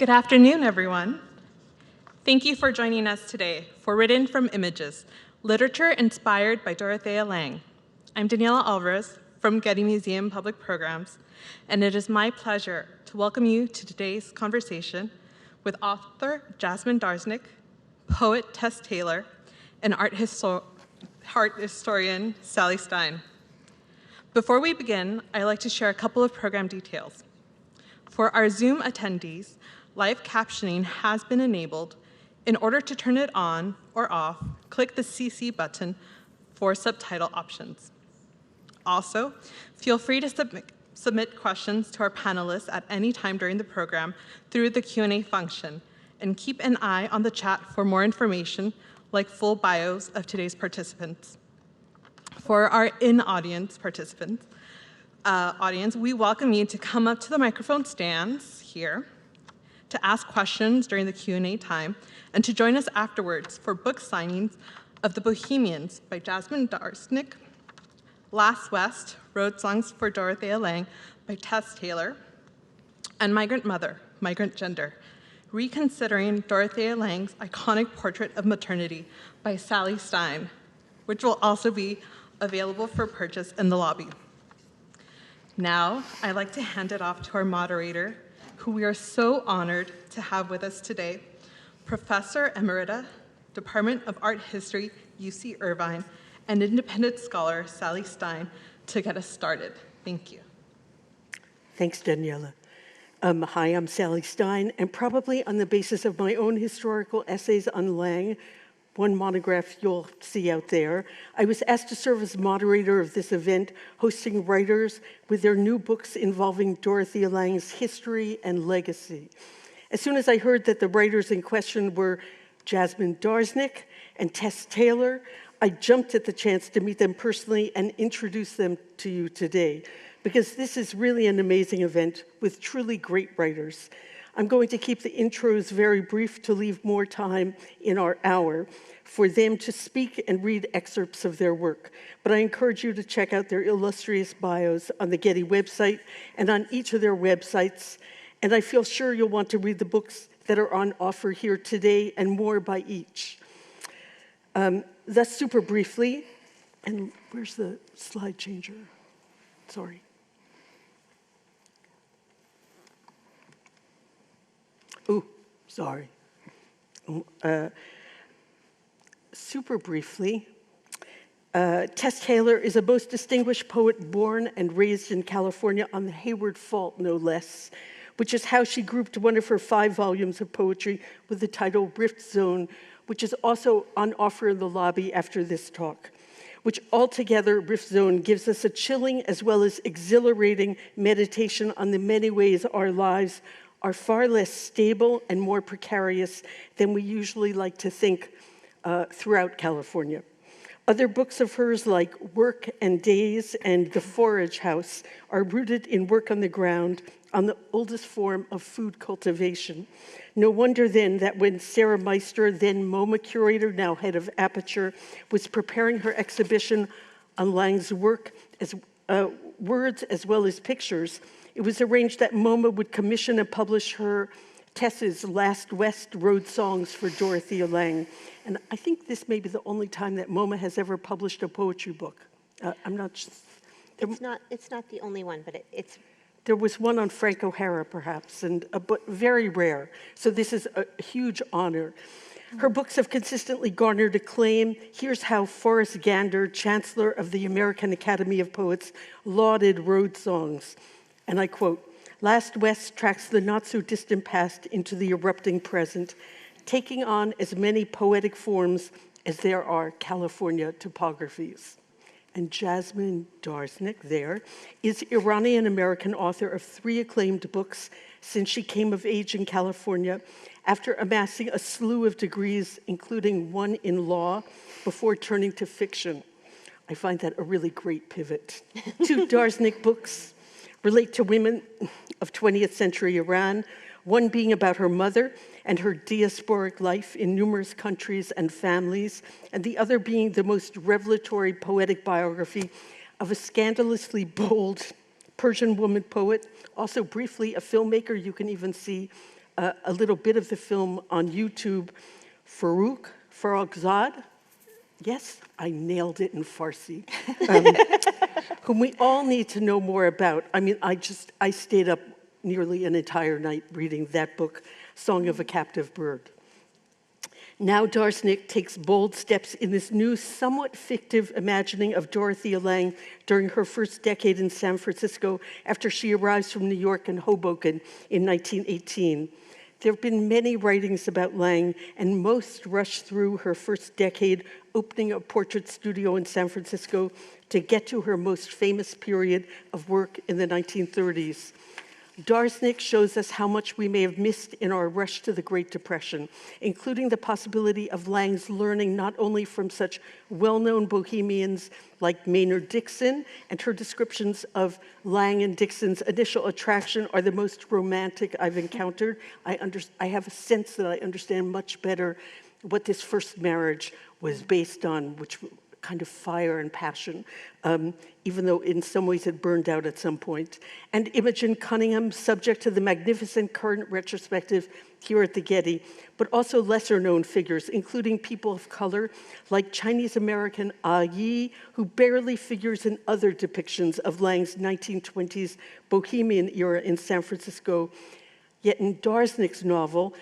Good afternoon, everyone. Thank you for joining us today for Written from Images, literature inspired by Dorothea Lange. I'm Daniela Alvarez from Getty Museum Public Programs, and it is my pleasure to welcome you to today's conversation with author Jasmine Darznik, poet Tess Taylor, and art historian Sally Stein. Before we begin, I'd like to share a couple of program details. For our Zoom attendees, live captioning has been enabled. In order to turn it on or off, click the CC button for subtitle options. Also, feel free to submit questions to our panelists at any time during the program through the Q&A function, and keep an eye on the chat for more information like full bios of today's participants. For our in-audience participants, we welcome you to come up to the microphone stands here to ask questions during the Q&A time and to join us afterwards for book signings of The Bohemians by Jasmine Darznik, Last West, Road Songs for Dorothea Lange by Tess Taylor, and Migrant Mother, Migrant Gender, Reconsidering Dorothea Lange's Iconic Portrait of Maternity by Sally Stein, which will also be available for purchase in the lobby. Now, I'd like to hand it off to our moderator, who we are so honored to have with us today, Professor Emerita, Department of Art History, UC Irvine, and independent scholar Sally Stein, to get us started. Thank you. Thanks, Daniela. Hi, I'm Sally Stein, and probably on the basis of my own historical essays on Lange, one monograph you'll see out there, I was asked to serve as moderator of this event, hosting writers with their new books involving Dorothea Lange's history and legacy. As soon as I heard that the writers in question were Jasmine Darznik and Tess Taylor, I jumped at the chance to meet them personally and introduce them to you today, because this is really an amazing event with truly great writers. I'm going to keep the intros very brief to leave more time in our hour for them to speak and read excerpts of their work. But I encourage you to check out their illustrious bios on the Getty website and on each of their websites. And I feel sure you'll want to read the books that are on offer here today and more by each. Thus, super briefly, and where's the slide changer? Sorry. Oh, sorry. Super briefly, Tess Taylor is a most distinguished poet born and raised in California on the Hayward Fault, no less, which is how she grouped one of her 5 volumes of poetry with the title Rift Zone, which is also on offer in the lobby after this talk, which altogether, Rift Zone, gives us a chilling as well as exhilarating meditation on the many ways our lives are far less stable and more precarious than we usually like to think throughout California. Other books of hers, like Work and Days and The Forage House, are rooted in work on the ground on the oldest form of food cultivation. No wonder then that when Sarah Meister, then MoMA curator, now head of Aperture, was preparing her exhibition on Lange's work, as words as well as pictures, it was arranged that MoMA would commission and publish her Tess's Last West Road Songs for Dorothea Lange. And I think this may be the only time that MoMA has ever published a poetry book. I'm not sure. It's not the only one, but it's... There was one on Frank O'Hara, perhaps, but very rare. So this is a huge honor. Her books have consistently garnered acclaim. Here's how Forrest Gander, Chancellor of the American Academy of Poets, lauded Road Songs. And I quote, "Last West tracks the not-so-distant past into the erupting present, taking on as many poetic forms as there are California topographies." And Jasmine Darznik, there, is Iranian-American author of 3 acclaimed books since she came of age in California, after amassing a slew of degrees, including one in law, before turning to fiction. I find that a really great pivot. 2 Darznik books relate to women of 20th century Iran, one being about her mother and her diasporic life in numerous countries and families, and the other being the most revelatory poetic biography of a scandalously bold Persian woman poet, also briefly a filmmaker. You can even see a little bit of the film on YouTube. Farrokhzad, yes, I nailed it in Farsi, whom we all need to know more about. I mean, I stayed up nearly an entire night reading that book, Song of a Captive Bird. Now Darshnik takes bold steps in this new, somewhat fictive imagining of Dorothea Lange during her first decade in San Francisco after she arrives from New York and Hoboken in 1918. There have been many writings about Lange, and most rush through her first decade, opening a portrait studio in San Francisco to get to her most famous period of work in the 1930s. Darshnik shows us how much we may have missed in our rush to the Great Depression, including the possibility of Lange's learning not only from such well-known bohemians like Maynard Dixon, and her descriptions of Lange and Dixon's initial attraction are the most romantic I've encountered. I have a sense that I understand much better what this first marriage was based on, which kind of fire and passion, even though in some ways it burned out at some point. And Imogen Cunningham, subject to the magnificent current retrospective here at the Getty, but also lesser-known figures, including people of color like Chinese-American Yi, who barely figures in other depictions of Lange's 1920s Bohemian era in San Francisco. Yet in Darshnik's novel,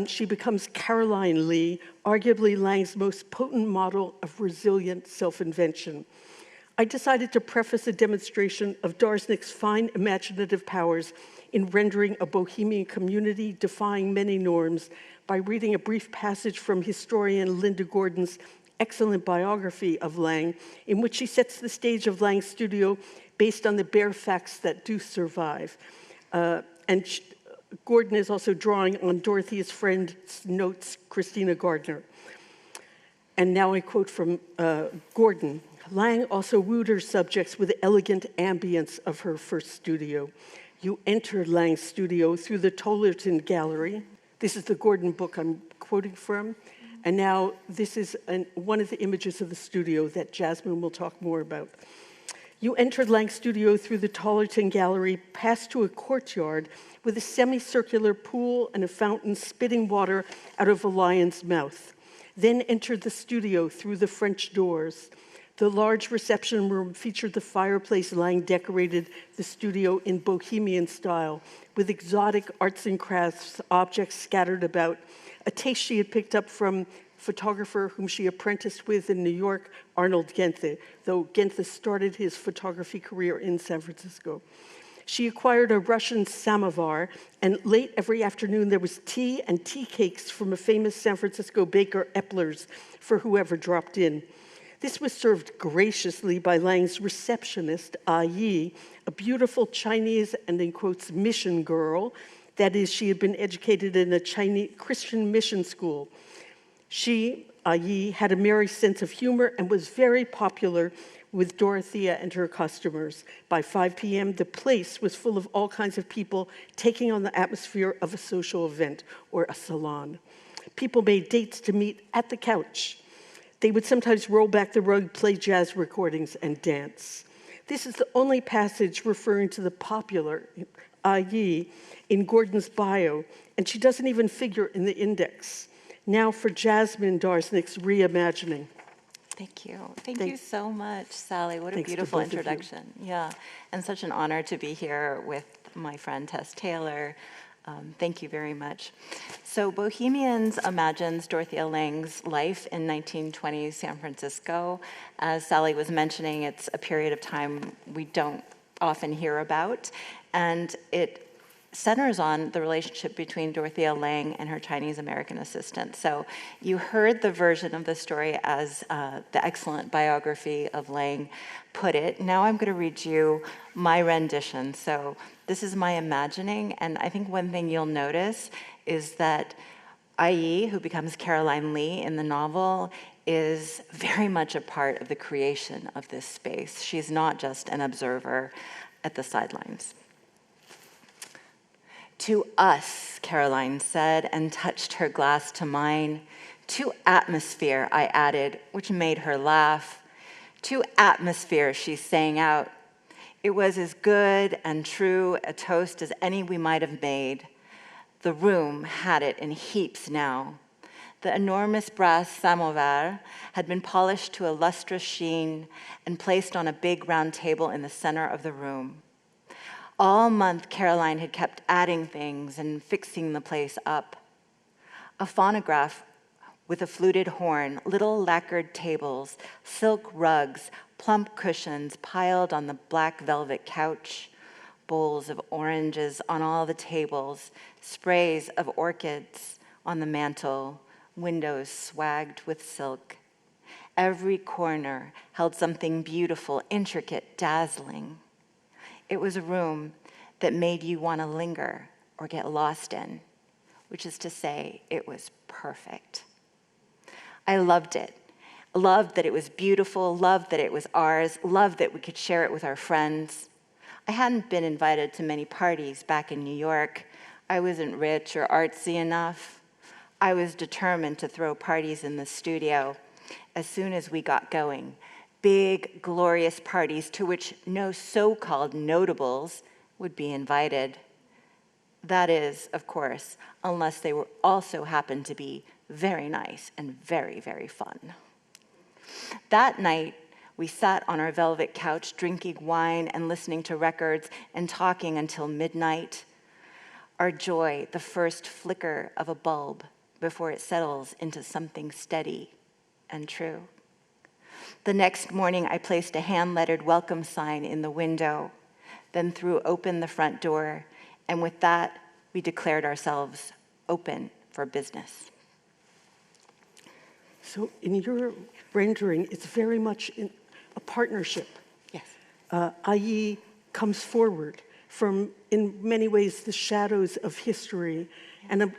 she becomes Caroline Lee, arguably Lange's most potent model of resilient self-invention. I decided to preface a demonstration of Darshnik's fine imaginative powers in rendering a bohemian community defying many norms by reading a brief passage from historian Linda Gordon's excellent biography of Lange, in which she sets the stage of Lange's studio based on the bare facts that do survive. Gordon is also drawing on Dorothea's friend's notes, Christina Gardner. And now I quote from Gordon. Lange also wooed her subjects with the elegant ambience of her first studio. You entered Lange's studio through the Tollerton Gallery. This is the Gordon book I'm quoting from. And now this is one of the images of the studio that Jasmine will talk more about. You entered Lange's studio through the Tollerton Gallery, passed to a courtyard with a semicircular pool and a fountain spitting water out of a lion's mouth. Then entered the studio through the French doors. The large reception room featured the fireplace Lange decorated the studio in bohemian style, with exotic arts and crafts objects scattered about, a taste she had picked up from photographer whom she apprenticed with in New York, Arnold Genthe, though Genthe started his photography career in San Francisco. She acquired a Russian samovar, and late every afternoon there was tea and tea cakes from a famous San Francisco baker, Epler's, for whoever dropped in. This was served graciously by Lange's receptionist, Yi, a beautiful Chinese, and in quotes, mission girl. That is, she had been educated in a Chinese Christian mission school. She, Yi, had a merry sense of humor and was very popular with Dorothea and her customers. By 5 p.m., the place was full of all kinds of people taking on the atmosphere of a social event or a salon. People made dates to meet at the couch. They would sometimes roll back the rug, play jazz recordings, and dance. This is the only passage referring to the popular Yi in Gordon's bio, and she doesn't even figure in the index. Now for Jasmine Darshnik's reimagining. Thank you. Thank you so much, Sally. What a beautiful introduction. Yeah, and such an honor to be here with my friend Tess Taylor. Thank you very much. So Bohemians imagines Dorothea Lange's life in 1920s San Francisco. As Sally was mentioning, it's a period of time we don't often hear about, and it centers on the relationship between Dorothea Lange and her Chinese-American assistant. So you heard the version of the story as the excellent biography of Lange put it. Now I'm going to read you my rendition. So this is my imagining, and I think one thing you'll notice is that Yi, who becomes Caroline Lee in the novel, is very much a part of the creation of this space. She's not just an observer at the sidelines. To us, Caroline said, and touched her glass to mine. To atmosphere, I added, which made her laugh. To atmosphere, she sang out. It was as good and true a toast as any we might have made. The room had it in heaps now. The enormous brass samovar had been polished to a lustrous sheen and placed on a big round table in the center of the room. All month, Caroline had kept adding things and fixing the place up. A phonograph with a fluted horn, little lacquered tables, silk rugs, plump cushions piled on the black velvet couch, bowls of oranges on all the tables, sprays of orchids on the mantel, windows swagged with silk. Every corner held something beautiful, intricate, dazzling. It was a room that made you want to linger or get lost in, which is to say, it was perfect. I loved it. Loved that it was beautiful, loved that it was ours, loved that we could share it with our friends. I hadn't been invited to many parties back in New York. I wasn't rich or artsy enough. I was determined to throw parties in the studio as soon as we got going. Big, glorious parties to which no so-called notables would be invited. That is, of course, unless they were also happened to be very nice and very, very fun. That night, we sat on our velvet couch drinking wine and listening to records and talking until midnight. Our joy, the first flicker of a bulb before it settles into something steady and true. The next morning, I placed a hand-lettered welcome sign in the window, then threw open the front door, and with that, we declared ourselves open for business. So in your rendering, it's very much a partnership. Yes. i.e. comes forward from, in many ways, the shadows of history. And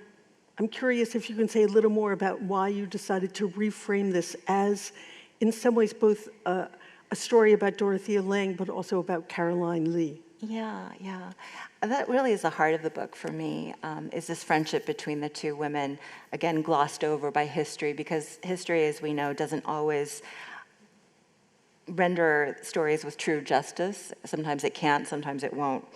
I'm curious if you can say a little more about why you decided to reframe this as, in some ways, both a story about Dorothea Lange, but also about Caroline Lee. Yeah. That really is the heart of the book for me, is this friendship between the two women, again, glossed over by history, because history, as we know, doesn't always render stories with true justice. Sometimes it can't, sometimes it won't.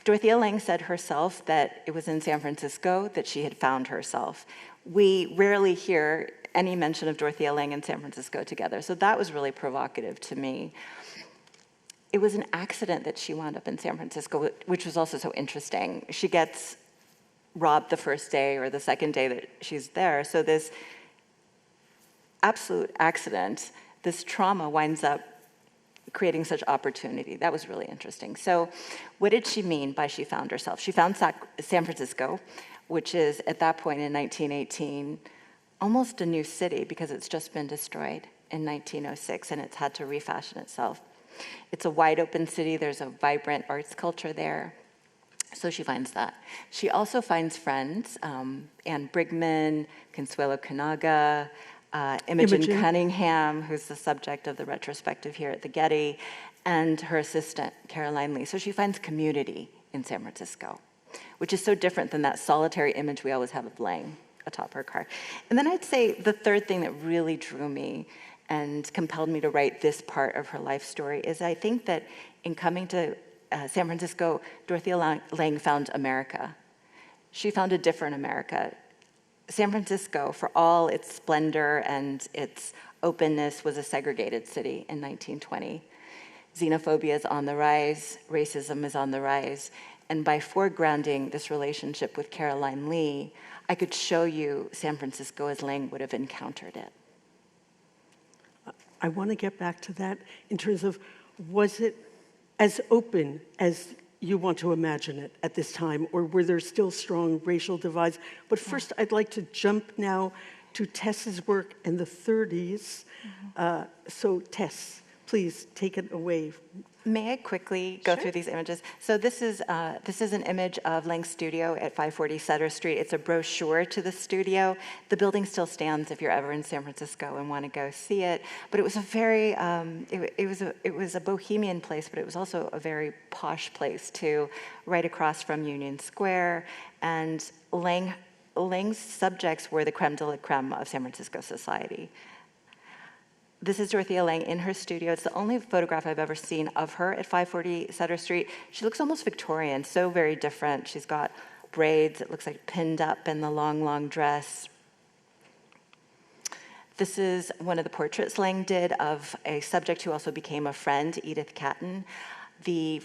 Dorothea Lange said herself that it was in San Francisco that she had found herself. We rarely hear any mention of Dorothea Lange and San Francisco together, so that was really provocative to me. It was an accident that she wound up in San Francisco, which was also so interesting. She gets robbed the first day or the second day that she's there, so this absolute accident, this trauma winds up creating such opportunity. That was really interesting. So what did she mean by she found herself? She found San Francisco, which is, at that point in 1918, almost a new city because it's just been destroyed in 1906 and it's had to refashion itself. It's a wide open city. There's a vibrant arts culture there. So she finds that. She also finds friends, Anne Brigman, Consuelo Kanaga, Imogen Cunningham, who's the subject of the retrospective here at the Getty, and her assistant, Caroline Lee. So she finds community in San Francisco, which is so different than that solitary image we always have of Lange atop her car. And then I'd say the third thing that really drew me and compelled me to write this part of her life story is I think that in coming to San Francisco, Dorothea Lange found America. She found a different America. San Francisco, for all its splendor and its openness, was a segregated city in 1920. Xenophobia is on the rise, racism is on the rise, and by foregrounding this relationship with Caroline Lee, I could show you San Francisco as Lange would have encountered it. I want to get back to that in terms of, was it as open as you want to imagine it at this time, or were there still strong racial divides? But first, I'd like to jump now to Tess's work in the 30s. So Tess, please take it away. May I quickly go through these images? So this is an image of Lange's studio at 540 Sutter Street. It's a brochure to the studio. The building still stands if you're ever in San Francisco and want to go see it. But it was a very, it was a bohemian place, but it was also a very posh place too, right across from Union Square. And Lange's subjects were the creme de la creme of San Francisco society. This is Dorothea Lange in her studio. It's the only photograph I've ever seen of her at 540 Sutter Street. She looks almost Victorian, so very different. She's got braids, it looks like pinned up in the long, long dress. This is one of the portraits Lang did of a subject who also became a friend, Edith Catton. The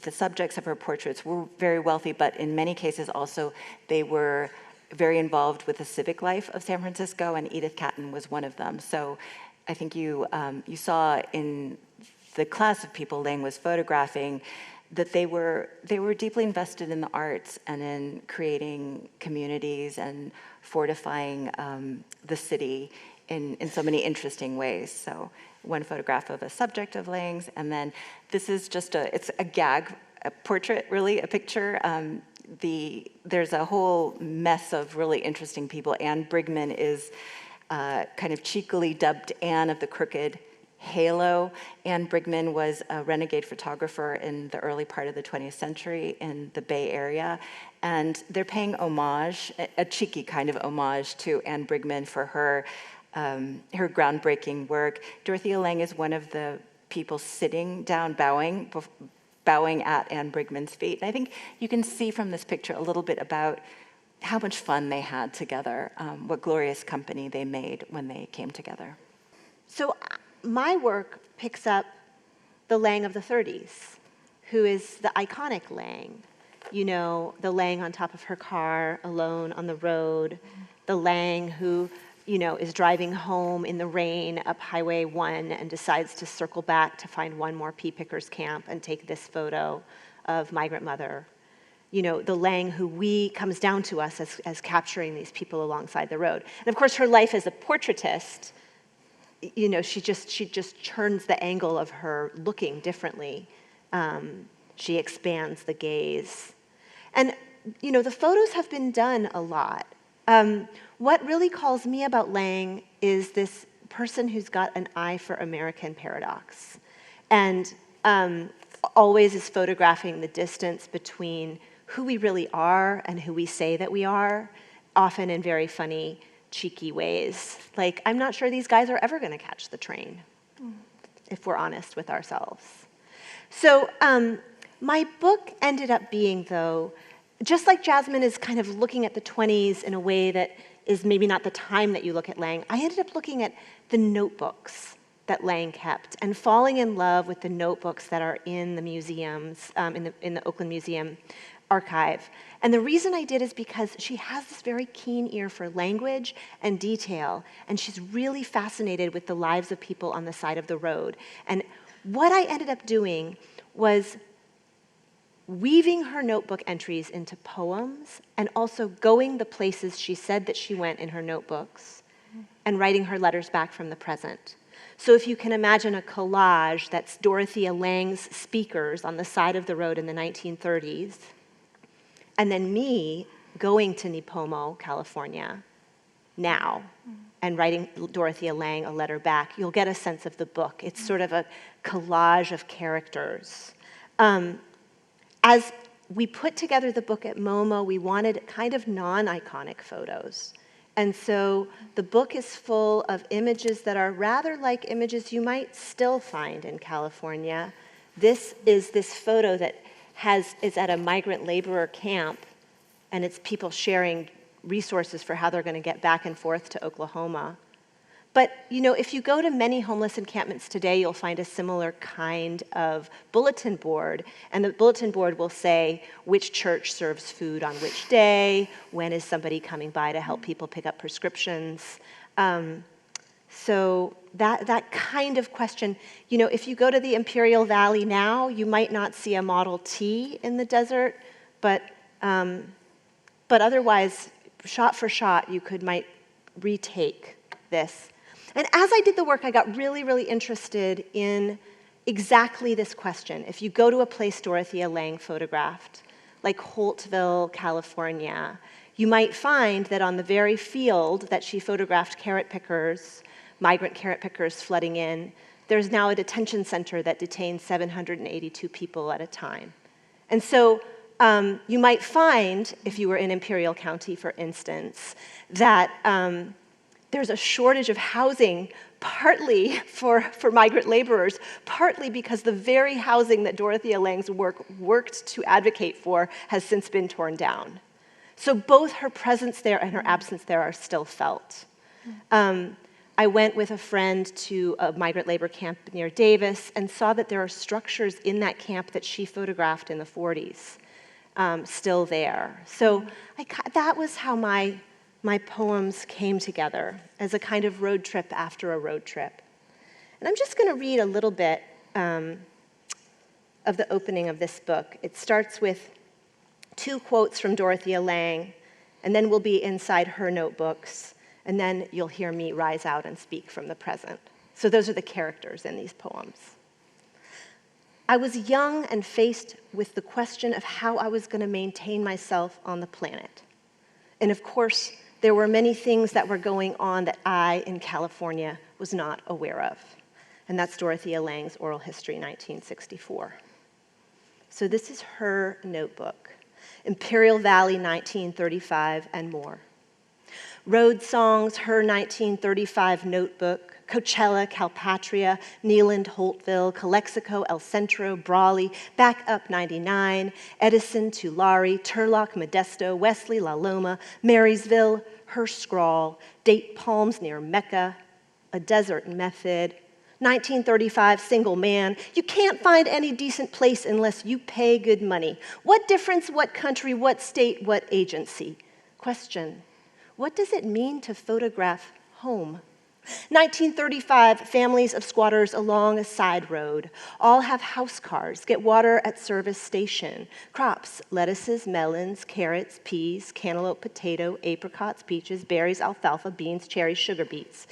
subjects of her portraits were very wealthy, but in many cases also they were very involved with the civic life of San Francisco, and Edith Catton was one of them. So I think you saw in the class of people Lang was photographing that they were deeply invested in the arts and in creating communities and fortifying the city in so many interesting ways. So one photograph of a subject of Lang's, and then this is just it's a gag, a portrait, really, a picture. There's a whole mess of really interesting people. Anne Brigman is kind of cheekily dubbed Anne of the Crooked Halo. Anne Brigman was a renegade photographer in the early part of the 20th century in the Bay Area, and they're paying homage, a cheeky kind of homage to Anne Brigman for her groundbreaking work. Dorothea Lange is one of the people sitting down, bowing at Anne Brigman's feet. And I think you can see from this picture a little bit about how much fun they had together, what glorious company they made when they came together. So my work picks up the Lang of the 30s, who is the iconic Lang. You know, the Lang on top of her car, alone on the road, the Lang who, you know, is driving home in the rain up Highway 1 and decides to circle back to find one more pea pickers camp and take this photo of migrant mother. You know, the Lang who comes down to us as capturing these people alongside the road. And of course, her life as a portraitist, you know, she just turns the angle of her looking differently. She expands the gaze. And, you know, the photos have been done a lot. What really calls me about Lang is this person who's got an eye for American paradox, and always is photographing the distance between who we really are and who we say that we are, often in very funny, cheeky ways. Like, I'm not sure these guys are ever going to catch the train, if we're honest with ourselves. So my book ended up being, though, just like Jasmine is kind of looking at the 20s in a way that is maybe not the time that you look at Lang, I ended up looking at the notebooks that Lang kept and falling in love with the notebooks that are in the museums, in the Oakland Museum archive. And the reason I did is because she has this very keen ear for language and detail, and she's really fascinated with the lives of people on the side of the road. And what I ended up doing was weaving her notebook entries into poems and also going the places she said that she went in her notebooks and writing her letters back from the present. So if you can imagine a collage that's Dorothea Lange's speakers on the side of the road in the 1930s, and then me going to Nipomo, California, now, and writing Dorothea Lange a letter back, you'll get a sense of the book. It's sort of a collage of characters. As we put together the book at MoMA, we wanted kind of non-iconic photos. And so the book is full of images that are rather like images you might still find in California. This is this photo that is at a migrant laborer camp, and it's people sharing resources for how they're going to get back and forth to Oklahoma. But, you know, if you go to many homeless encampments today, you'll find a similar kind of bulletin board. And the bulletin board will say which church serves food on which day, when is somebody coming by to help people pick up prescriptions. So that kind of question, you know, if you go to the Imperial Valley now, you might not see a Model T in the desert, but otherwise, shot for shot, might retake this. And as I did the work, I got really, really interested in exactly this question. If you go to a place Dorothea Lange photographed, like Holtville, California, you might find that on the very field that she photographed carrot pickers, migrant carrot pickers flooding in, there's now a detention center that detains 782 people at a time. And so you might find, if you were in Imperial County, for instance, that there's a shortage of housing, partly for migrant laborers, partly because the very housing that Dorothea Lange's work worked to advocate for has since been torn down. So both her presence there and her absence there are still felt. I went with a friend to a migrant labor camp near Davis and saw that there are structures in that camp that she photographed in the 40s still there. So that was how my poems came together, as a kind of road trip after a road trip. And I'm just going to read a little bit of the opening of this book. It starts with 2 quotes from Dorothea Lange, and then we'll be inside her notebooks, and then you'll hear me rise out and speak from the present. So those are the characters in these poems. I was young and faced with the question of how I was going to maintain myself on the planet. And of course, there were many things that were going on that I, in California, was not aware of. And that's Dorothea Lange's Oral History, 1964. So this is her notebook. Imperial Valley, 1935, and more. Road Songs, her 1935 notebook. Coachella, Calpatria, Neyland, Holtville, Calexico, El Centro, Brawley, Back Up 99, Edison, Tulare, Turlock, Modesto, Wesley, La Loma, Marysville, her scrawl, Date Palms near Mecca, A Desert Method, 1935, Single Man. You can't find any decent place unless you pay good money. What difference, what country, what state, what agency? Question, what does it mean to photograph home? 1935, families of squatters along a side road. All have house cars, get water at service station. Crops, lettuces, melons, carrots, peas, cantaloupe, potato, apricots, peaches, berries, alfalfa, beans, cherries, sugar beets.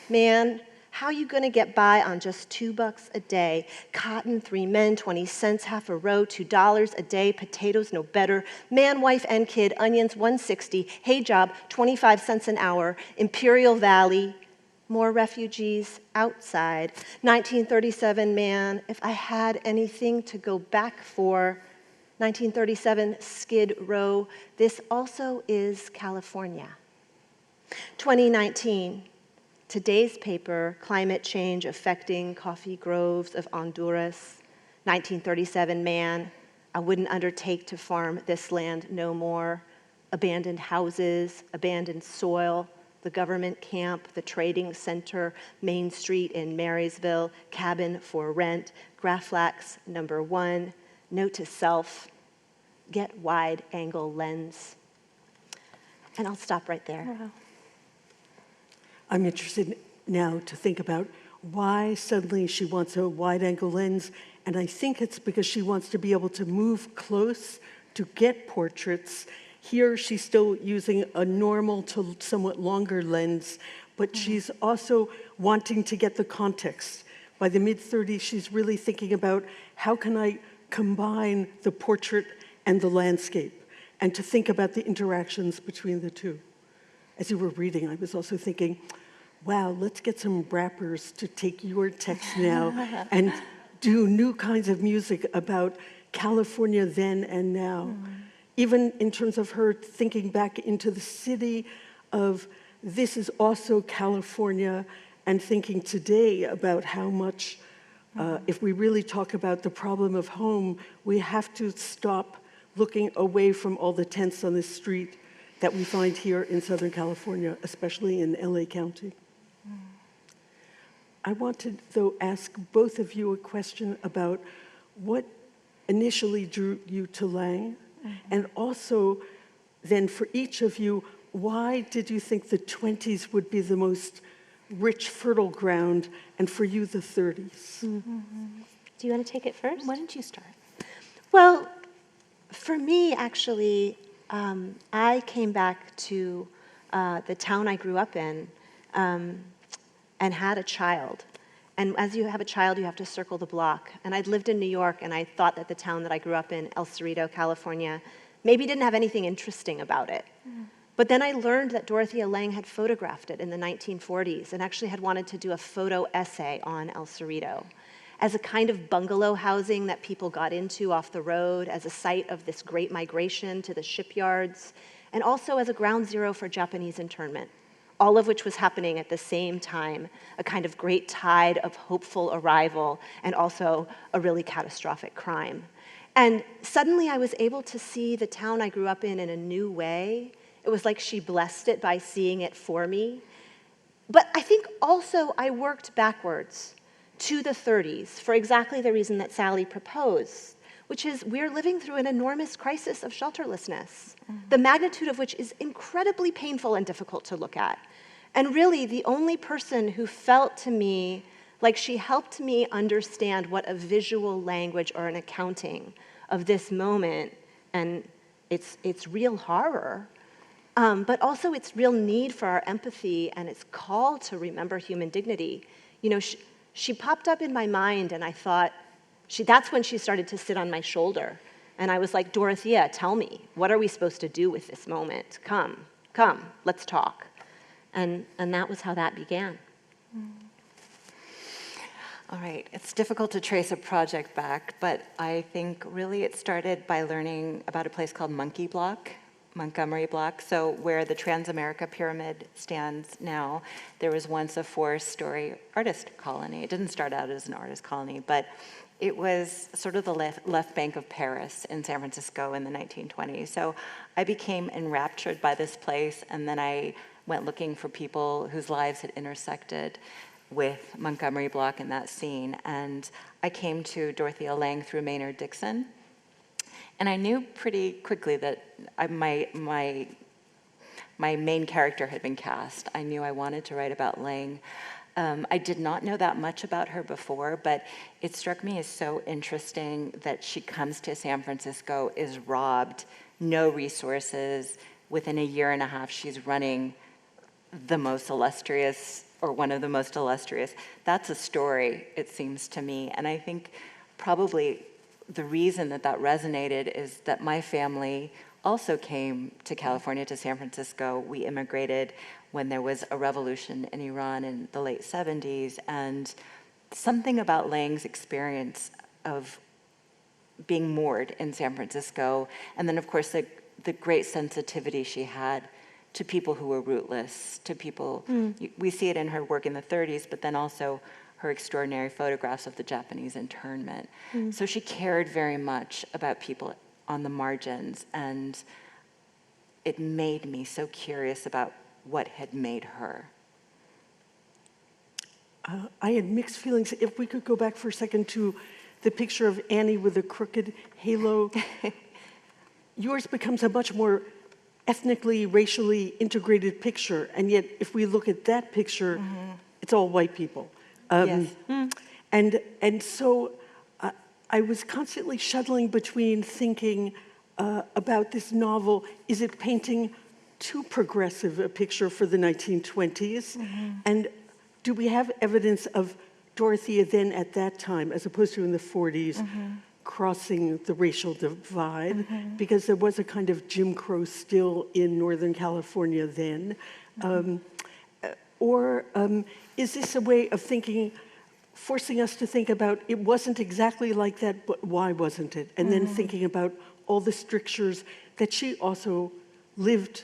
Man, how you gonna get by on just $2 a day? Cotton, 3 men, 20 cents, half a row, $2 a day, potatoes no better. Man, wife, and kid, onions, 160, hay job, 25 cents an hour. Imperial Valley, more refugees outside. 1937, man, if I had anything to go back for. 1937, Skid Row, this also is California. 2019, today's paper, Climate Change Affecting Coffee Groves of Honduras. 1937, man, I wouldn't undertake to farm this land no more. Abandoned houses, abandoned soil, the government camp, the trading center, Main Street in Marysville, cabin for rent, Graflax #1, note to self, get wide angle lens. And I'll stop right there. Wow. I'm interested now to think about why suddenly she wants a wide-angle lens, and I think it's because she wants to be able to move close to get portraits. Here she's still using a normal to somewhat longer lens, but she's also wanting to get the context. By the mid-30s, she's really thinking about how can I combine the portrait and the landscape, and to think about the interactions between the two. As you were reading, I was also thinking, wow, let's get some rappers to take your text now and do new kinds of music about California then and now. Even in terms of her thinking back into the city of this is also California, and thinking today about how much, if we really talk about the problem of home, we have to stop looking away from all the tents on the street that we find here in Southern California, especially in LA County. I want to, though, ask both of you a question about what initially drew you to Lange, and also then for each of you, why did you think the 20s would be the most rich, fertile ground, and for you, the 30s? Do you want to take it first? Why don't you start? Well, for me, actually, I came back to the town I grew up in and had a child. And as you have a child, you have to circle the block. And I'd lived in New York, and I thought that the town that I grew up in, El Cerrito, California, maybe didn't have anything interesting about it. But then I learned that Dorothea Lange had photographed it in the 1940s and actually had wanted to do a photo essay on El Cerrito as a kind of bungalow housing that people got into off the road, as a site of this great migration to the shipyards, and also as a ground zero for Japanese internment. all of which was happening at the same time, a kind of great tide of hopeful arrival and also a really catastrophic crime. And suddenly I was able to see the town I grew up in a new way. It was like she blessed it by seeing it for me. But I think also I worked backwards to the 30s for exactly the reason that Sally proposed, which is we're living through an enormous crisis of shelterlessness, the magnitude of which is incredibly painful and difficult to look at. And really, the only person who felt to me like she helped me understand what a visual language or an accounting of this moment and its real horror, but also its real need for our empathy and its call to remember human dignity. You know, she popped up in my mind, and I thought, that's when she started to sit on my shoulder. And I was like, Dorothea, tell me, what are we supposed to do with this moment? Come, let's talk. And that was how that began. All right, it's difficult to trace a project back, but I think really it started by learning about a place called Montgomery Block. So where the Transamerica Pyramid stands now, there was once a 4-story artist colony. It didn't start out as an artist colony, but it was sort of the left bank of Paris in San Francisco in the 1920s. So I became enraptured by this place, and then I went looking for people whose lives had intersected with Montgomery Block in that scene. And I came to Dorothea Lange through Maynard Dixon. And I knew pretty quickly that my main character had been cast. I knew I wanted to write about Lange. I did not know that much about her before, but it struck me as so interesting that she comes to San Francisco, is robbed, no resources. Within a year and a half, she's running the most illustrious, or one of the most illustrious. That's a story, it seems to me. And I think probably the reason that resonated is that my family also came to California, to San Francisco. We immigrated when there was a revolution in Iran in the late 70s, and something about Lange's experience of being moored in San Francisco, and then of course the great sensitivity she had to people who were rootless, to people, we see it in her work in the 30s, but then also her extraordinary photographs of the Japanese internment. So she cared very much about people on the margins, and it made me so curious about what had made her. I had mixed feelings. If we could go back for a second to the picture of Annie with a crooked halo, yours becomes a much more ethnically, racially integrated picture, and yet if we look at that picture, it's all white people. Yes. And so I was constantly shuttling between thinking about this novel, is it painting too progressive a picture for the 1920s? And do we have evidence of Dorothea then at that time, as opposed to in the 40s, crossing the racial divide? Because there was a kind of Jim Crow still in Northern California then. Or is this a way of thinking, forcing us to think about, it wasn't exactly like that, but why wasn't it? And then thinking about all the strictures that she also lived,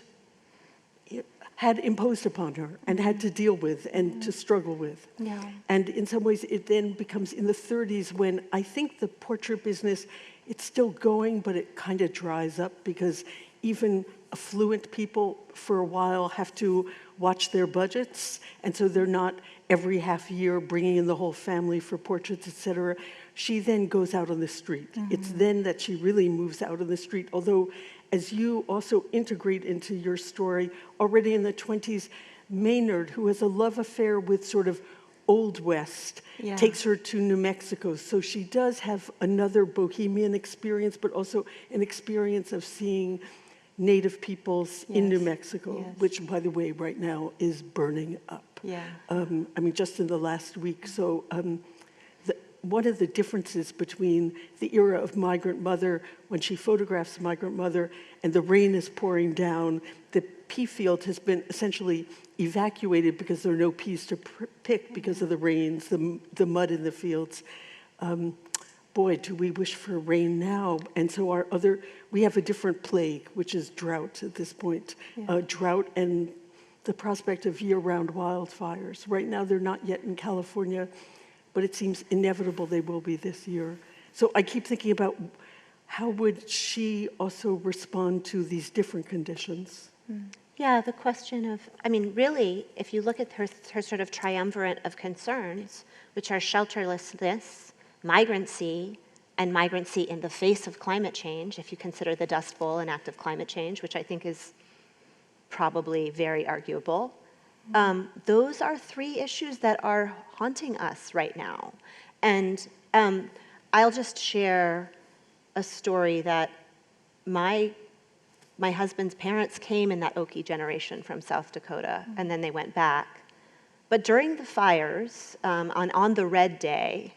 had imposed upon her and had to deal with and to struggle with. Yeah. And in some ways it then becomes in the 30s when I think the portrait business, it's still going, but it kind of dries up because even affluent people for a while have to watch their budgets, and so they're not every half year bringing in the whole family for portraits, etc. She then goes out on the street. It's then that she really moves out on the street, although as you also integrate into your story, already in the 20s, Maynard, who has a love affair with sort of Old West, takes her to New Mexico. So she does have another bohemian experience, but also an experience of seeing Native peoples in New Mexico, which, by the way, right now is burning up. I mean, just in the last week. So one of the differences between the era of Migrant Mother, when she photographs Migrant Mother and the rain is pouring down, the pea field has been essentially evacuated because there are no peas to pick because of the rains, the mud in the fields. Boy, do we wish for rain now. And so we have a different plague, which is drought at this point. Drought and the prospect of year-round wildfires. Right now, they're not yet in California, but it seems inevitable they will be this year. So I keep thinking about how would she also respond to these different conditions? Yeah, the question of, I mean, really, if you look at her sort of triumvirate of concerns, which are shelterlessness, migrancy, and migrancy in the face of climate change, if you consider the Dust Bowl an act of climate change, which I think is probably very arguable. Those are three issues that are haunting us right now. And I'll just share a story that my husband's parents came in that Okie generation from South Dakota, and then they went back. But during the fires, on the red day,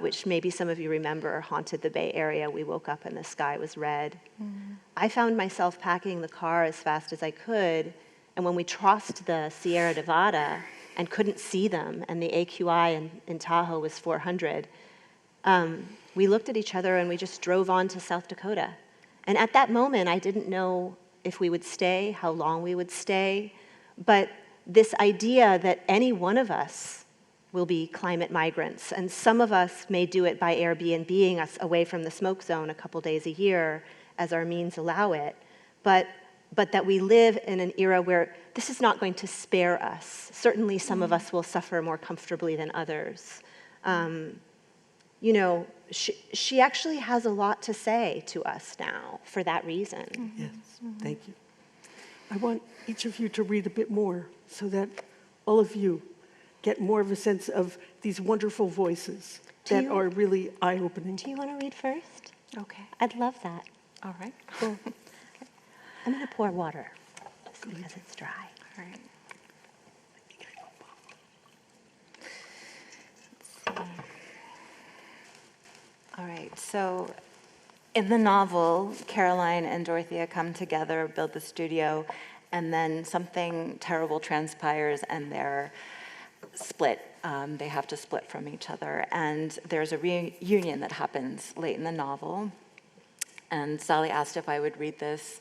which maybe some of you remember haunted the Bay Area, we woke up and the sky was red. I found myself packing the car as fast as I could, and when we crossed the Sierra Nevada and couldn't see them, and the AQI in Tahoe was 400, we looked at each other and we just drove on to South Dakota. And at that moment, I didn't know if we would stay, how long we would stay, but this idea that any one of us will be climate migrants, and some of us may do it by Airbnb-ing us away from the smoke zone a couple days a year as our means allow it, but that we live in an era where this is not going to spare us. Certainly some of us will suffer more comfortably than others. You know, she actually has a lot to say to us now for that reason. Yes, thank you. I want each of you to read a bit more so that all of you get more of a sense of these wonderful voices that are really eye-opening. Do you want to read first? Okay. I'd love that. All right. Cool. I'm going to pour water just because it's dry. All right. All right, so in the novel, Caroline and Dorothea come together, build the studio, and then something terrible transpires and they're split. They have to split from each other. And there's a reunion that happens late in the novel. And Sally asked if I would read this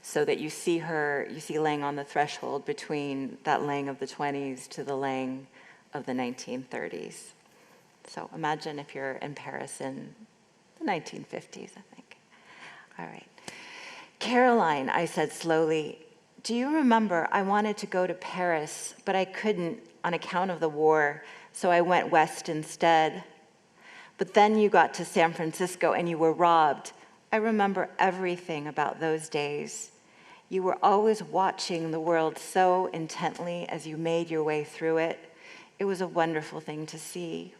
so that you see Lang on the threshold between that Lang of the 20s to the Lang of the 1930s. So imagine if you're in Paris in the 1950s, I think. All right. Caroline, I said slowly, do you remember I wanted to go to Paris, but I couldn't on account of the war, so I went west instead. But then you got to San Francisco and you were robbed. I remember everything about those days. You were always watching the world so intently as you made your way through it. It was a wonderful thing to see.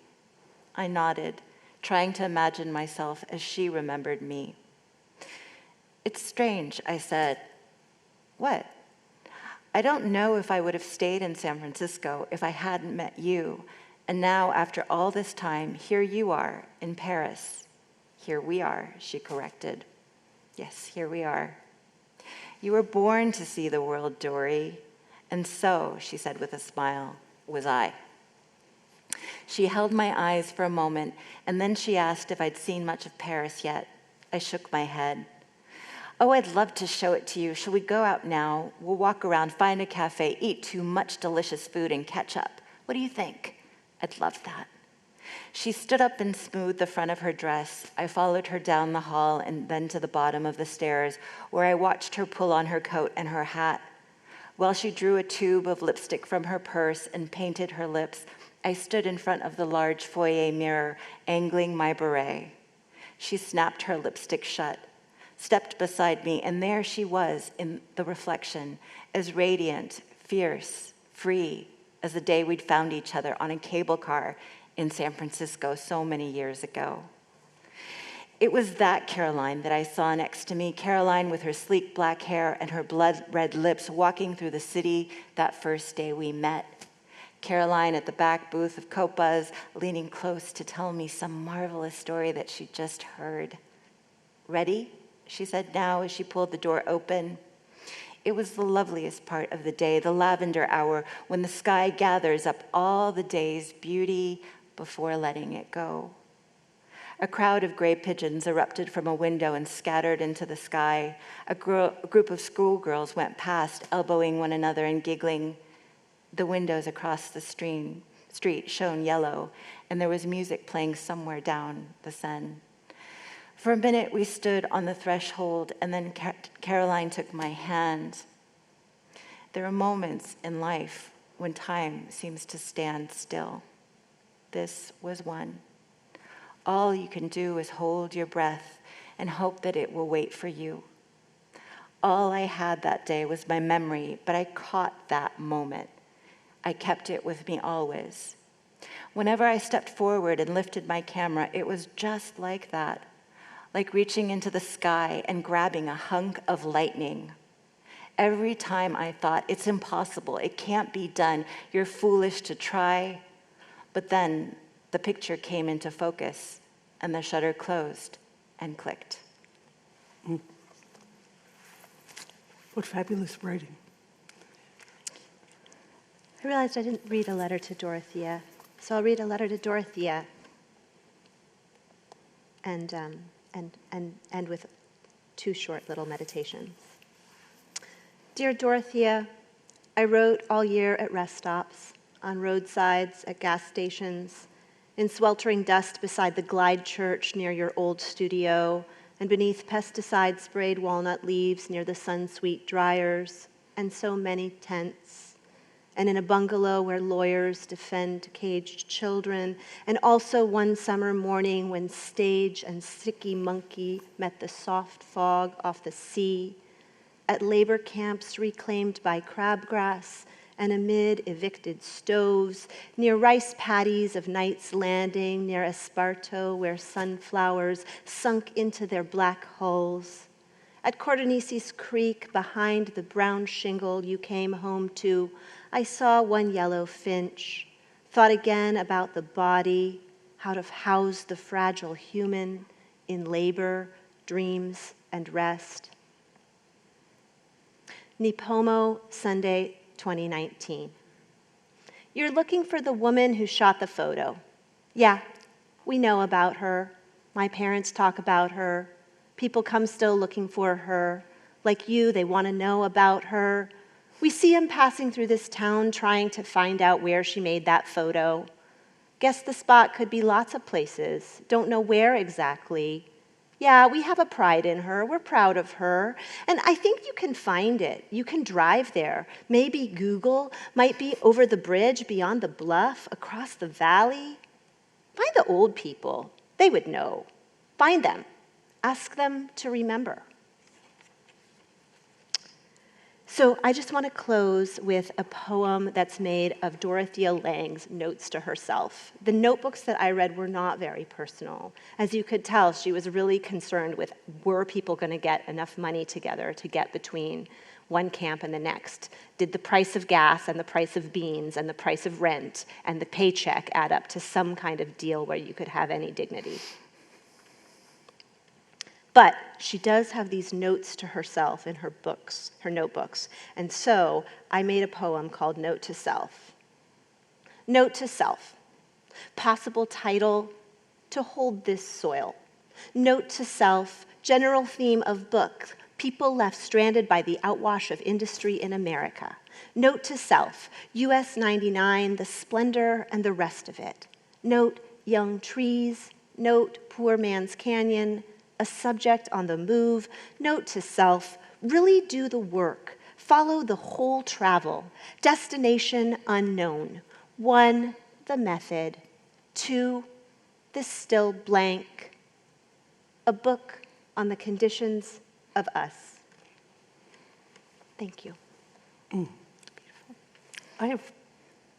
I nodded, trying to imagine myself as she remembered me. It's strange, I said. What? I don't know if I would have stayed in San Francisco if I hadn't met you. And now, after all this time, here you are in Paris. Here we are, she corrected. Yes, here we are. You were born to see the world, Dory. And so, she said with a smile, was I. She held my eyes for a moment, and then she asked if I'd seen much of Paris yet. I shook my head. Oh, I'd love to show it to you. Shall we go out now? We'll walk around, find a cafe, eat too much delicious food, and catch up. What do you think? I'd love that. She stood up and smoothed the front of her dress. I followed her down the hall and then to the bottom of the stairs, where I watched her pull on her coat and her hat. While she drew a tube of lipstick from her purse and painted her lips, I stood in front of the large foyer mirror, angling my beret. She snapped her lipstick shut, stepped beside me, and there she was in the reflection, as radiant, fierce, free as the day we'd found each other on a cable car in San Francisco so many years ago. It was that Caroline that I saw next to me, Caroline with her sleek black hair and her blood-red lips walking through the city that first day we met. Caroline at the back booth of Copa's, leaning close to tell me some marvelous story that she'd just heard. Ready? She said now as she pulled the door open. It was the loveliest part of the day, the lavender hour, when the sky gathers up all the day's beauty before letting it go. A crowd of gray pigeons erupted from a window and scattered into the sky. A group of schoolgirls went past, elbowing one another and giggling. The windows across the street shone yellow, and there was music playing somewhere down the Seine. For a minute, we stood on the threshold, and then Caroline took my hand. There are moments in life when time seems to stand still. This was one. All you can do is hold your breath and hope that it will wait for you. All I had that day was my memory, but I caught that moment. I kept it with me always. Whenever I stepped forward and lifted my camera, it was just like that, like reaching into the sky and grabbing a hunk of lightning. Every time I thought, it's impossible, it can't be done, you're foolish to try. But then the picture came into focus and the shutter closed and clicked. What fabulous writing. I realized I didn't read a letter to Dorothea, so I'll read a letter to Dorothea and end with 2 short little meditations. Dear Dorothea, I wrote all year at rest stops, on roadsides, at gas stations, in sweltering dust beside the Glide Church near your old studio, and beneath pesticide-sprayed walnut leaves near the Sunsweet dryers, and so many tents, and in a bungalow where lawyers defend caged children, and also one summer morning when Stage and Sticky Monkey met the soft fog off the sea, at labor camps reclaimed by crabgrass, and amid evicted stoves, near rice paddies of Knight's Landing, near Esparto, where sunflowers sunk into their black hulls. At Cordonices Creek, behind the brown shingle you came home to, I saw one yellow finch, thought again about the body, how to house the fragile human in labor, dreams, and rest. Nipomo, Sunday, 2019. You're looking for the woman who shot the photo. Yeah, we know about her. My parents talk about her. People come still looking for her. Like you, they want to know about her. We see them passing through this town trying to find out where she made that photo. Guess the spot could be lots of places. Don't know where exactly. Yeah, we have a pride in her. We're proud of her. And I think you can find it. You can drive there. Maybe Google. Might be over the bridge, beyond the bluff, across the valley. Find the old people. They would know. Find them. Ask them to remember. So I just want to close with a poem that's made of Dorothea Lange's notes to herself. The notebooks that I read were not very personal. As you could tell, she was really concerned with, were people going to get enough money together to get between one camp and the next? Did the price of gas and the price of beans and the price of rent and the paycheck add up to some kind of deal where you could have any dignity? But she does have these notes to herself in her books, her notebooks. And so I made a poem called Note to Self. Note to Self. Possible title, To Hold This Soil. Note to Self, general theme of book, people left stranded by the outwash of industry in America. Note to Self, US 99, the splendor and the rest of it. Note young trees, note poor man's canyon, a subject on the move. Note to self, really do the work, follow the whole travel, destination unknown. 1, the method. 2, the still blank. A book on the conditions of us. Thank you. I have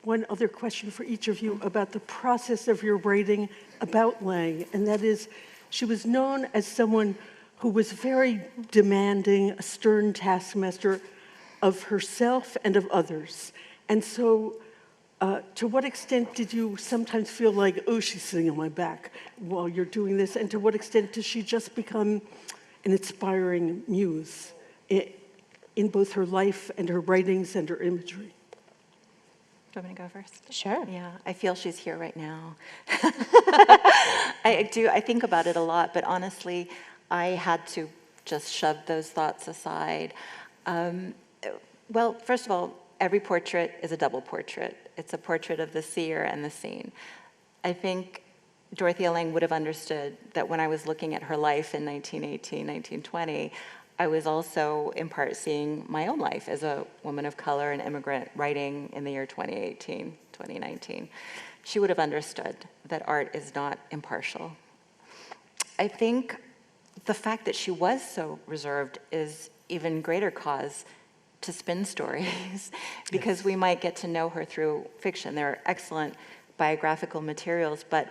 one other question for each of you about the process of your writing about Lange, and that is, she was known as someone who was very demanding, a stern taskmaster of herself and of others. And so, to what extent did you sometimes feel like, oh, she's sitting on my back while you're doing this? And to what extent does she just become an inspiring muse in both her life and her writings and her imagery? Do you want me to go first? Sure. Yeah, I feel she's here right now. I think about it a lot, but honestly, I had to just shove those thoughts aside. Well, first of all, every portrait is a double portrait. It's a portrait of the seer and the seen. I think Dorothea Lange would have understood that when I was looking at her life in 1918, 1920, I was also in part seeing my own life as a woman of color and immigrant writing in the year 2018, 2019. She would have understood that art is not impartial. I think the fact that she was so reserved is even greater cause to spin stories because we might get to know her through fiction. There are excellent biographical materials, but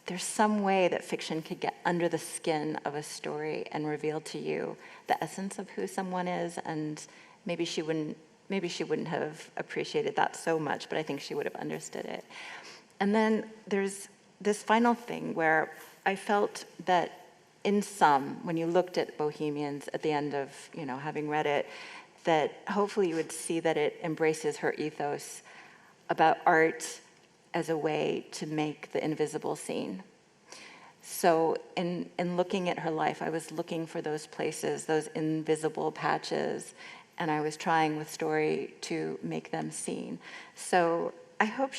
there's some way that fiction could get under the skin of a story and reveal to you the essence of who someone is, and maybe she wouldn't have appreciated that so much, but I think she would have understood it. And then there's this final thing where I felt that in sum, when you looked at Bohemians at the end of, having read it, that hopefully you would see that it embraces her ethos about art as a way to make the invisible seen. So in looking at her life, I was looking for those places, those invisible patches, and I was trying with story to make them seen. So I hope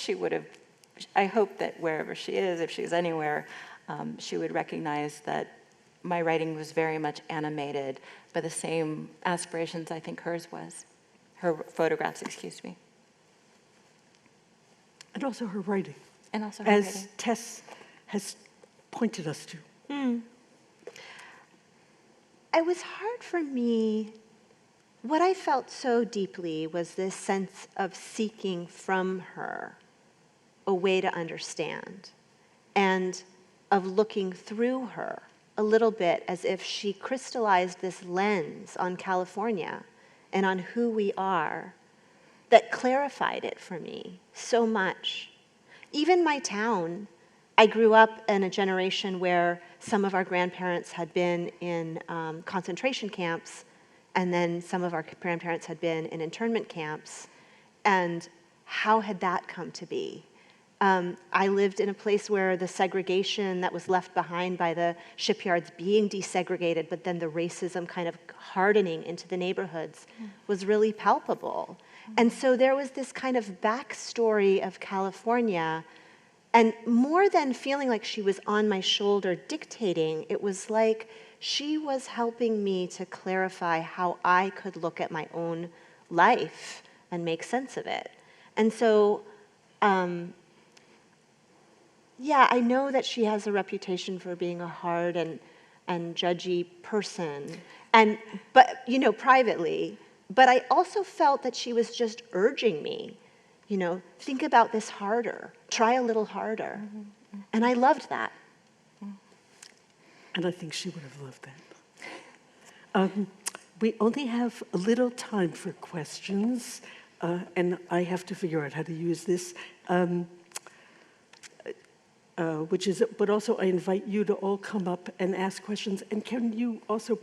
that wherever she is, if she's anywhere, she would recognize that my writing was very much animated by the same aspirations I think hers was. Her photographs, excuse me. And also her writing. And also her as writing. Tess has pointed us to. It was hard for me. What I felt so deeply was this sense of seeking from her a way to understand, and of looking through her a little bit as if she crystallized this lens on California and on who we are that clarified it for me so much. Even my town, I grew up in a generation where some of our grandparents had been in concentration camps, and then some of our grandparents had been in internment camps. And how had that come to be? I lived in a place where the segregation that was left behind by the shipyards being desegregated, but then the racism kind of hardening into the neighborhoods was really palpable. And so there was this kind of backstory of California, and more than feeling like she was on my shoulder dictating, it was like she was helping me to clarify how I could look at my own life and make sense of it. And so, yeah, I know that she has a reputation for being a hard and judgy person, but privately. But I also felt that she was just urging me, think about this harder, try a little harder. And I loved that. And I think she would have loved that. We only have a little time for questions, and I have to figure out how to use this. But also I invite you to all come up and ask questions. And can you also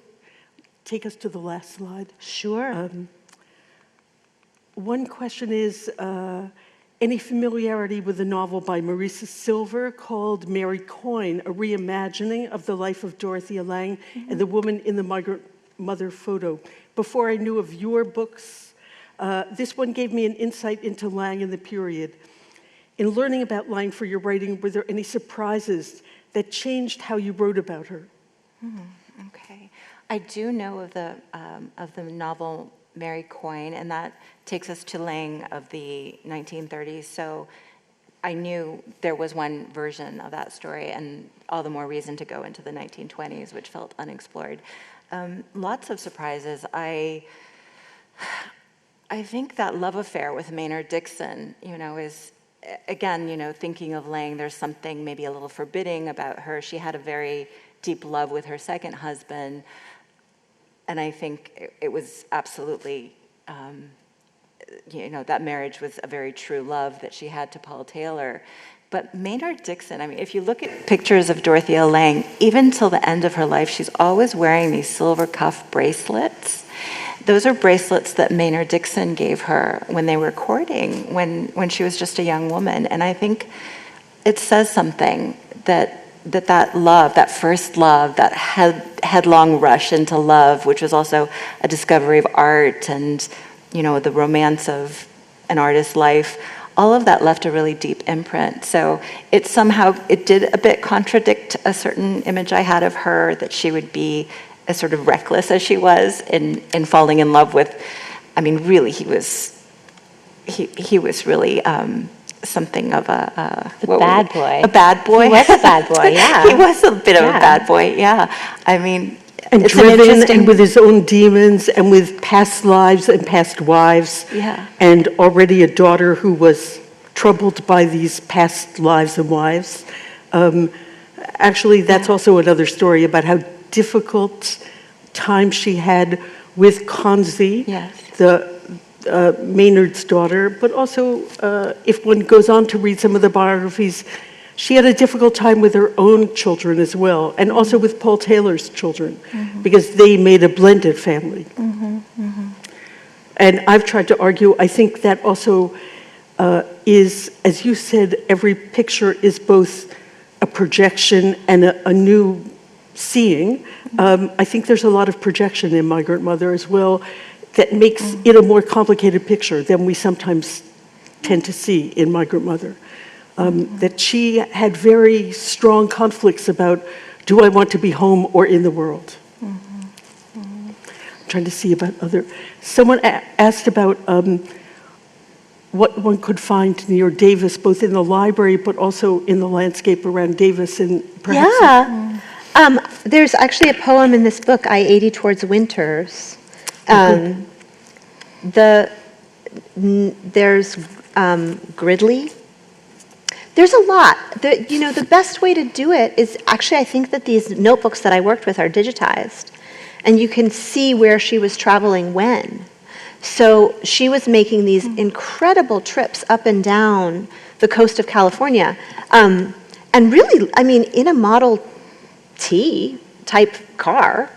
take us to the last slide? Sure. One question is, any familiarity with the novel by Marisa Silver called Mary Coyne, a reimagining of the life of Dorothea Lange and the woman in the migrant mother photo? Before I knew of your books, this one gave me an insight into Lange and the period. In learning about Lange for your writing, were there any surprises that changed how you wrote about her? Okay. I do know of the novel Mary Coyne, and that takes us to Lange of the 1930s. So I knew there was one version of that story, and all the more reason to go into the 1920s, which felt unexplored. Lots of surprises. I think that love affair with Maynard Dixon, is, again, thinking of Lange, there's something maybe a little forbidding about her. She had a very deep love with her second husband, and I think it was absolutely, that marriage was a very true love that she had to Paul Taylor. But Maynard Dixon, I mean, if you look at pictures of Dorothea Lange, even till the end of her life, she's always wearing these silver cuff bracelets. Those are bracelets that Maynard Dixon gave her when they were courting, when she was just a young woman. And I think it says something that love, that first love, that headlong rush into love, which was also a discovery of art and, you know, the romance of an artist's life, all of that left a really deep imprint. So it did a bit contradict a certain image I had of her, that she would be as sort of reckless as she was in falling in love with, I mean, really, he was really something of a bad boy. A bad boy. He was a bad boy, yeah. He was a bit of a Yeah. bad boy, yeah. I mean, And it's an driven, interesting- and with his own demons, and with past lives and past wives. Yeah. And already a daughter who was troubled by these past lives and wives. Actually, that's also another story about how difficult time she had with Kanzi, Yes. the Maynard's daughter. But also, if one goes on to read some of the biographies, she had a difficult time with her own children as well, and also with Paul Taylor's children, because they made a blended family. And I've tried to argue, I think that also is, as you said, every picture is both a projection and a new seeing. I think there's a lot of projection in Migrant Mother as well that makes it a more complicated picture than we sometimes tend to see in Migrant Mother. That she had very strong conflicts about, do I want to be home or in the world? I'm trying to see about other. Someone asked about what one could find near Davis, both in the library but also in the landscape around Davis, and perhaps. Yeah. There's actually a poem in this book, I 80 Towards Winters. There's Gridley. There's a lot. The best way to do it is actually, I think that these notebooks that I worked with are digitized, and you can see where she was traveling when. So she was making these incredible trips up and down the coast of California. And really, I mean, in a Model T type car,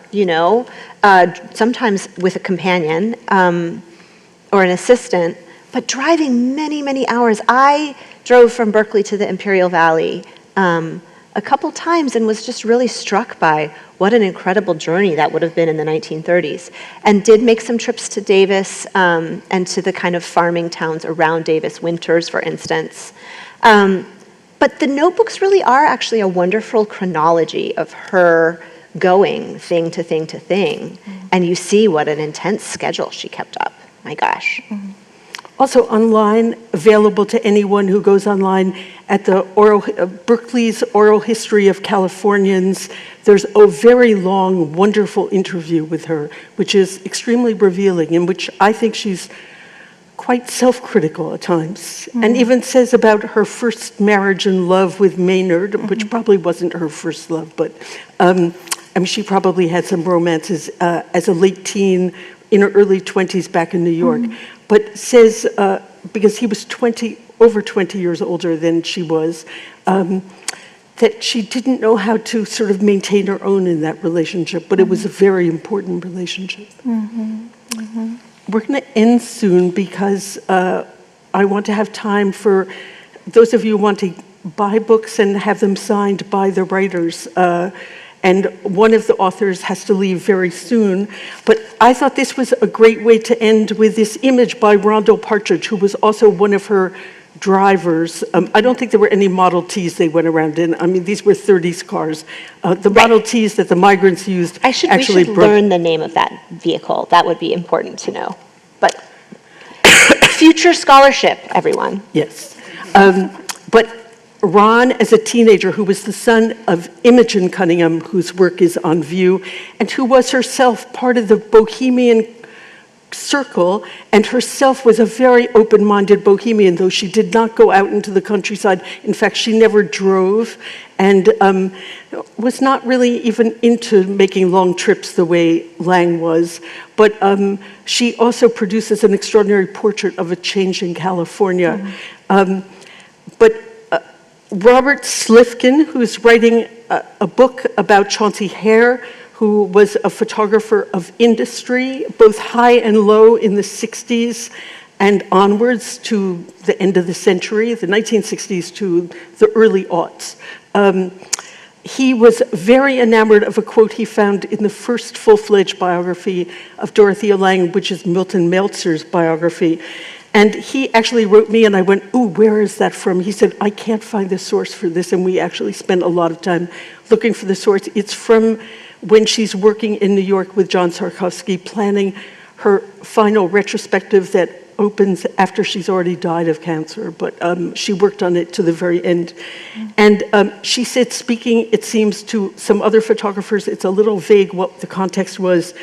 sometimes with a companion or an assistant, but driving many, many hours. I drove from Berkeley to the Imperial Valley a couple times and was just really struck by what an incredible journey that would have been in the 1930s, and did make some trips to Davis and to the kind of farming towns around Davis, Winters, for instance. But the notebooks really are actually a wonderful chronology of her going thing to thing to thing, and you see what an intense schedule she kept up. My gosh. Also online, available to anyone who goes online at the Berkeley's Oral History of Californians. There's a very long, wonderful interview with her, which is extremely revealing, in which I think she's quite self-critical at times, and even says about her first marriage and love with Maynard, which probably wasn't her first love, but she probably had some romances as a late teen, in her early 20s back in New York, but says, because he was over 20 years older than she was, that she didn't know how to sort of maintain her own in that relationship, but it was a very important relationship. We're going to end soon because I want to have time for those of you who want to buy books and have them signed by the writers. And one of the authors has to leave very soon. But I thought this was a great way to end with this image by Rondell Partridge, who was also one of her drivers. I don't think there were any Model Ts they went around in. I mean, these were 30s cars. The Model Ts that the migrants used We should learn the name of that vehicle. That would be important to know. But future scholarship, everyone. Yes. But Ron, as a teenager, who was the son of Imogen Cunningham, whose work is on view, and who was herself part of the Bohemian circle, and herself was a very open-minded bohemian, though she did not go out into the countryside. In fact, she never drove, and was not really even into making long trips the way Lange was. But she also produces an extraordinary portrait of a changing California. But Robert Slifkin, who's writing a book about Chauncey Hare, who was a photographer of industry, both high and low in the 60s and onwards to the end of the century, the 1960s to the early aughts. He was very enamored of a quote he found in the first full-fledged biography of Dorothea Lange, which is Milton Meltzer's biography. And he actually wrote me, and I went, ooh, where is that from? He said, I can't find the source for this, and we actually spent a lot of time looking for the source. It's from when she's working in New York with John Sarkowski, planning her final retrospective that opens after she's already died of cancer, but she worked on it to the very end. And she said, speaking, it seems, to some other photographers, it's a little vague what the context was,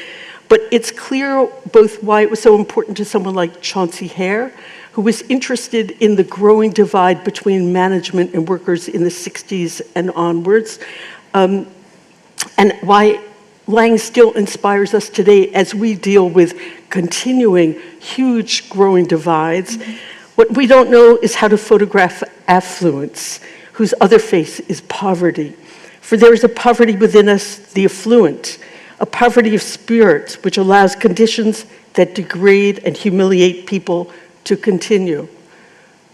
but it's clear both why it was so important to someone like Chauncey Hare, who was interested in the growing divide between management and workers in the 60s and onwards, and why Lange still inspires us today as we deal with continuing huge growing divides. What we don't know is how to photograph affluence, whose other face is poverty. For there is a poverty within us, the affluent, a poverty of spirit, which allows conditions that degrade and humiliate people to continue,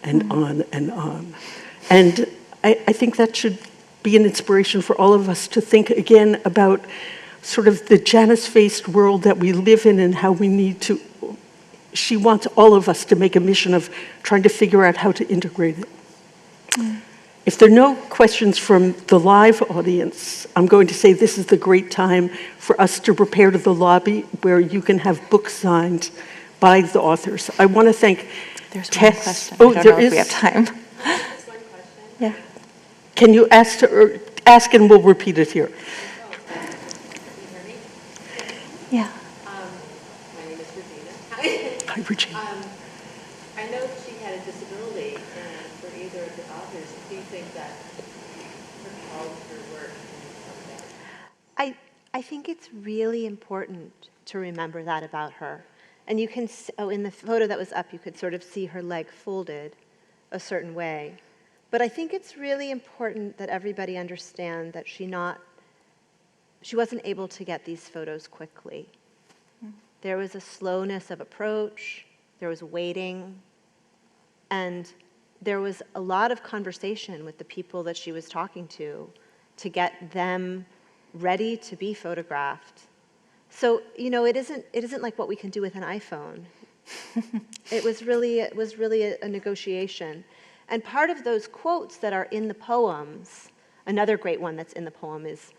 and on and on. And I think that should be an inspiration for all of us to think again about sort of the Janus-faced world that we live in and how we need to, she wants all of us to make a mission of trying to figure out how to integrate it. If there are no questions from the live audience, I'm going to say this is the great time for us to prepare to the lobby where you can have books signed by the authors. I want to thank There's Tess. one question. Oh, I don't there know is. if we have time. Just one question. Yeah. Can you ask, ask and we'll repeat it here. Yeah. My name is Regina. Hi, Regina. I know she had a disability, and for either of the authors, do you think that propelled her work in some way? I think it's really important to remember that about her. And you can, in the photo that was up, you could sort of see her leg folded a certain way. But I think it's really important that everybody understand that she wasn't able to get these photos quickly. There was a slowness of approach, there was waiting, and there was a lot of conversation with the people that she was talking to get them ready to be photographed. So, you know, it isn't like what we can do with an iPhone. It was really a negotiation. And part of those quotes that are in the poems, another great one that's in the poem is,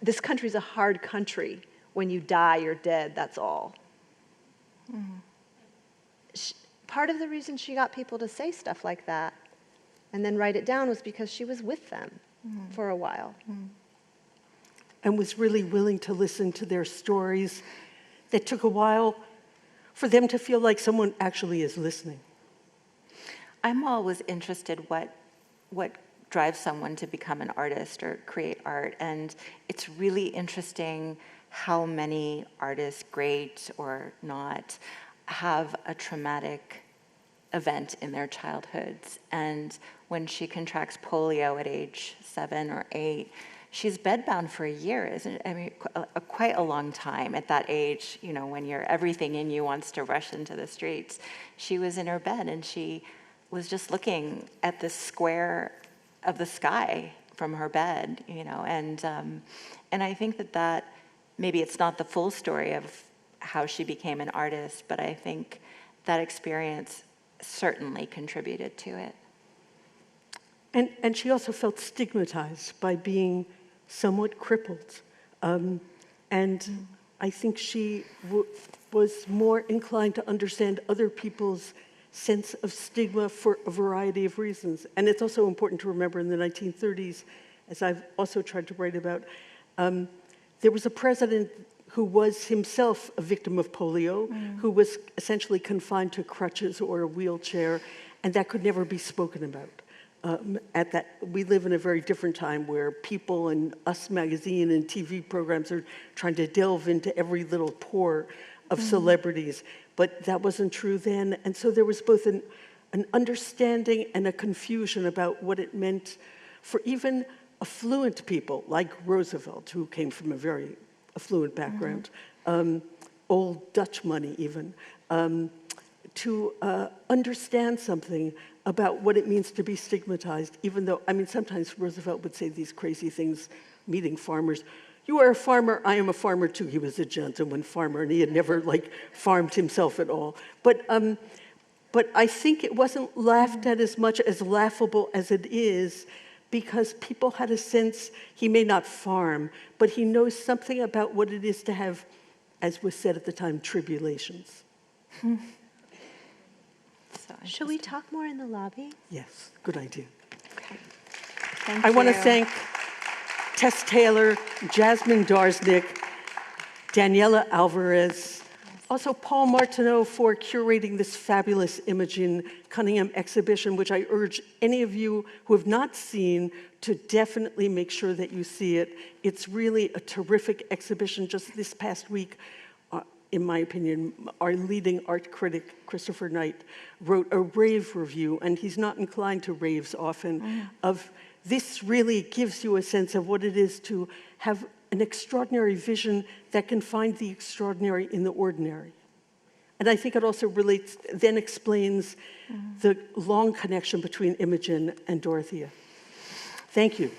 this country's a hard country. When you die, you're dead, that's all. Part of the reason she got people to say stuff like that and then write it down was because she was with them for a while. And was really willing to listen to their stories that took a while for them to feel like someone actually is listening. I'm always interested what drives someone to become an artist or create art, and it's really interesting how many artists, great or not, have a traumatic event in their childhoods. And when she contracts polio at age 7 or 8, she's bedbound for a year, isn't it? I mean, quite a long time at that age, you know, when everything in you wants to rush into the streets. She was in her bed and she was just looking at this square of the sky from her bed, you know, and I think that maybe it's not the full story of how she became an artist, but I think that experience certainly contributed to it. And she also felt stigmatized by being somewhat crippled. And I think she was more inclined to understand other people's sense of stigma for a variety of reasons. And it's also important to remember in the 1930s, as I've also tried to write about, there was a president who was himself a victim of polio, who was essentially confined to crutches or a wheelchair, and that could never be spoken about. We live in a very different time where People and Us magazine and TV programs are trying to delve into every little pore of celebrities. but that wasn't true then. And so there was both an understanding and a confusion about what it meant for even affluent people like Roosevelt, who came from a very affluent background, old Dutch money even, to understand something about what it means to be stigmatized, even though, I mean, sometimes Roosevelt would say these crazy things, meeting farmers. You are a farmer, I am a farmer too. He was a gentleman farmer, and he had never, like, farmed himself at all. But I think it wasn't laughed at as much as laughable as it is, because people had a sense he may not farm, but he knows something about what it is to have, as was said at the time, tribulations. Shall we talk more in the lobby? Yes, good idea. Thank I want to you. thank Tess Taylor, Jasmine Darsnick, Daniela Alvarez, also Paul Martineau for curating this fabulous Imogen Cunningham exhibition, which I urge any of you who have not seen to definitely make sure that you see it. It's really a terrific exhibition. Just this past week, in my opinion, our leading art critic, Christopher Knight, wrote a rave review, and he's not inclined to raves often, of this really gives you a sense of what it is to have an extraordinary vision that can find the extraordinary in the ordinary. And I think it also relates, then explains the long connection between Imogen and Dorothea. Thank you.